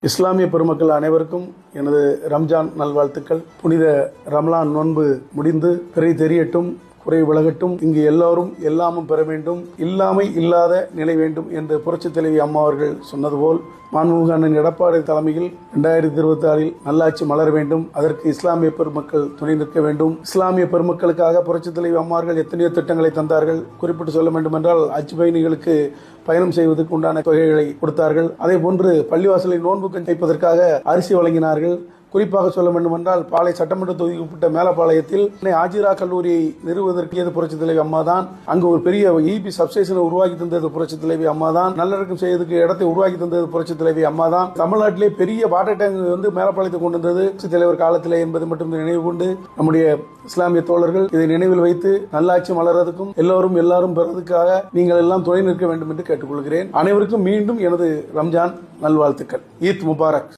இஸ்லாமிய பெருமக்கள் அனைவருக்கும் எனது ரம்ஜான் நல்வாழ்த்துக்கள். புனித ரமலான் நோன்பு முடிந்து பிறை தெரியட்டும், குறை விலகட்டும், இங்கு எல்லோரும் எல்லாமும் பெற வேண்டும், இல்லாமை இல்லாத நிலை வேண்டும் என்று புரட்சித் தலைவி அம்மா அவர்கள் சொன்னது போல் மாண்புமிகு அண்ணன் எடப்பாடி தலைமையில் 2026 நல்லாட்சி மலர வேண்டும். அதற்கு இஸ்லாமிய பெருமக்கள் துணை நிற்க வேண்டும். இஸ்லாமிய பெருமக்களுக்காக புரட்சித் தலைவி அம்மா அவர்கள் எத்தனையோ திட்டங்களை தந்தார்கள். குறிப்பிட்டு சொல்ல வேண்டும் என்றால் ஹஜ் பயணிகளுக்கு பயணம் செய்வதற்கு உண்டான தொகைகளை கொடுத்தார்கள். அதே போன்று பள்ளிவாசலை நோன்பு தைப்பதற்காக அரிசி வழங்கினார்கள். குறிப்பாக சொல்ல வேண்டும் என்றால் பாளை சட்டமன்ற தொகுதிக்கு உட்பட்ட மேலப்பாளையத்தில் ஆஜிரா கல்லூரியை நிறுவுவதற்கு புரட்சித் தலைவி அம்மா தான். அங்கு ஒரு பெரிய இபி சப்ஸ்டேஷனை உருவாக்கி தந்தது புரட்சித் தலைவி அம்மா தான். நல்லடக்கம் செய்வதற்கு இடத்தை உருவாக்கி தந்தது புரட்சித் தலைவி அம்மா தான். தமிழ்நாட்டிலே பெரிய வாட்டர் டேங்க் மேலப்பாளையத்தை கொண்டு வந்தது புரட்சித் தலைவர் காலத்திலே என்பது மட்டும் நினைவு கொண்டு நம்முடைய இஸ்லாமிய தோழர்கள் இதை நினைவில் வைத்து நல்லாட்சி மலர்றதுக்கும் எல்லாரும் பெறதுக்காக நீங்கள் எல்லாம் துணை நிற்க வேண்டும் என்று கேட்டுக்கொள்கிறேன். அனைவருக்கும் மீண்டும் எனது ரம்ஜான் நல்வாழ்த்துக்கள். ஈத் முபாரக்.